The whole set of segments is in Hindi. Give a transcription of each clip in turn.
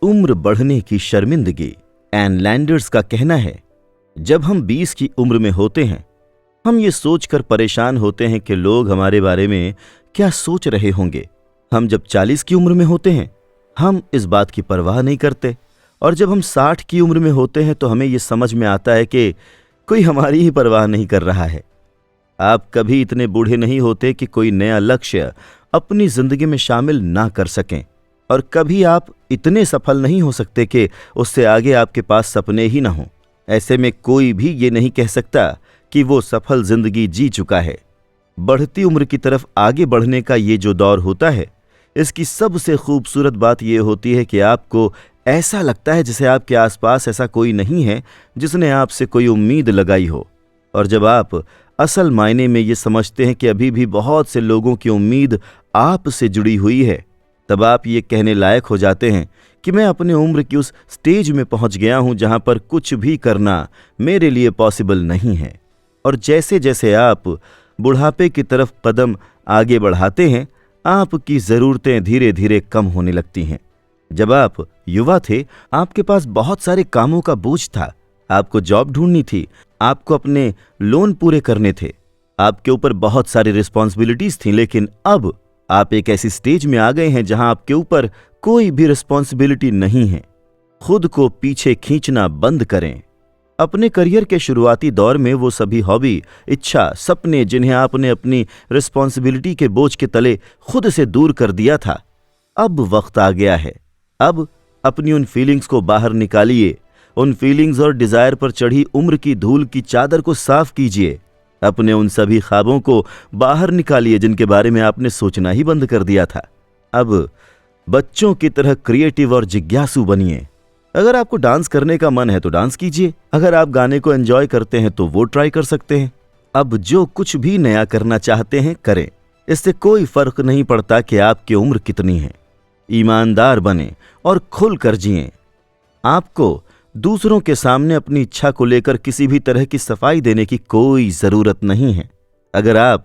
उम्र बढ़ने की शर्मिंदगी। एन लैंडर्स का कहना है, जब हम 20 की उम्र में होते हैं, हम ये सोचकर परेशान होते हैं कि लोग हमारे बारे में क्या सोच रहे होंगे। हम जब 40 की उम्र में होते हैं, हम इस बात की परवाह नहीं करते, और जब हम 60 की उम्र में होते हैं तो हमें ये समझ में आता है कि कोई हमारी ही परवाह नहीं कर रहा है। आप कभी इतने बूढ़े नहीं होते कि कोई नया लक्ष्य अपनी जिंदगी में शामिल ना कर सकें, और कभी आप इतने सफल नहीं हो सकते कि उससे आगे आपके पास सपने ही ना हों। ऐसे में कोई भी ये नहीं कह सकता कि वो सफल जिंदगी जी चुका है। बढ़ती उम्र की तरफ आगे बढ़ने का ये जो दौर होता है, इसकी सबसे खूबसूरत बात यह होती है कि आपको ऐसा लगता है जैसे आपके आसपास ऐसा कोई नहीं है जिसने आपसे कोई उम्मीद लगाई हो। और जब आप असल मायने में ये समझते हैं कि अभी भी बहुत से लोगों की उम्मीद आपसे जुड़ी हुई है, तब आप ये कहने लायक हो जाते हैं कि मैं अपने उम्र की उस स्टेज में पहुंच गया हूं जहां पर कुछ भी करना मेरे लिए पॉसिबल नहीं है। और जैसे जैसे आप बुढ़ापे की तरफ कदम आगे बढ़ाते हैं, आपकी ज़रूरतें धीरे धीरे कम होने लगती हैं। जब आप युवा थे, आपके पास बहुत सारे कामों का बोझ था। आपको जॉब ढूंढनी थी, आपको अपने लोन पूरे करने थे, आपके ऊपर बहुत सारी रिस्पॉन्सिबिलिटीज थी। लेकिन अब आप एक ऐसी स्टेज में आ गए हैं जहां आपके ऊपर कोई भी रिस्पॉन्सिबिलिटी नहीं है। खुद को पीछे खींचना बंद करें। अपने करियर के शुरुआती दौर में वो सभी हॉबी, इच्छा, सपने जिन्हें आपने अपनी रिस्पॉन्सिबिलिटी के बोझ के तले खुद से दूर कर दिया था, अब वक्त आ गया है। अब अपनी उन फीलिंग्स को बाहर निकालिए। उन फीलिंग्स और डिजायर पर चढ़ी उम्र की धूल की चादर को साफ कीजिए। अपने उन सभी ख्वाबों को बाहर निकालिए जिनके बारे में आपने सोचना ही बंद कर दिया था। अब बच्चों की तरह क्रिएटिव और जिज्ञासु बनिए। अगर आपको डांस करने का मन है तो डांस कीजिए। अगर आप गाने को एंजॉय करते हैं तो वो ट्राई कर सकते हैं। अब जो कुछ भी नया करना चाहते हैं करें। इससे कोई फर्क नहीं पड़ता कि आपकी उम्र कितनी है। ईमानदार बने और खुलकर जिएं। आपको दूसरों के सामने अपनी इच्छा को लेकर किसी भी तरह की सफाई देने की कोई जरूरत नहीं है। अगर आप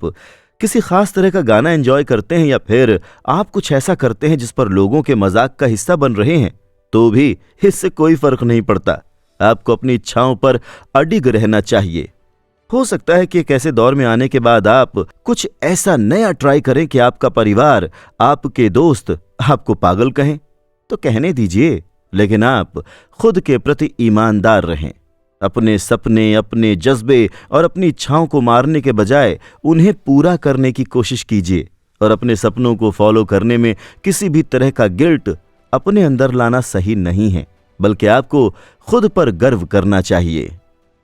किसी खास तरह का गाना एंजॉय करते हैं या फिर आप कुछ ऐसा करते हैं जिस पर लोगों के मजाक का हिस्सा बन रहे हैं, तो भी इससे कोई फर्क नहीं पड़ता। आपको अपनी इच्छाओं पर अडिग रहना चाहिए। हो सकता है कि एक ऐसे दौर में आने के बाद आप कुछ ऐसा नया ट्राई करें कि आपका परिवार, आपके दोस्त आपको पागल कहें, तो कहने दीजिए, लेकिन आप खुद के प्रति ईमानदार रहें। अपने सपने, अपने जज्बे और अपनी इच्छाओं को मारने के बजाय उन्हें पूरा करने की कोशिश कीजिए। और अपने सपनों को फॉलो करने में किसी भी तरह का गिल्ट अपने अंदर लाना सही नहीं है, बल्कि आपको खुद पर गर्व करना चाहिए।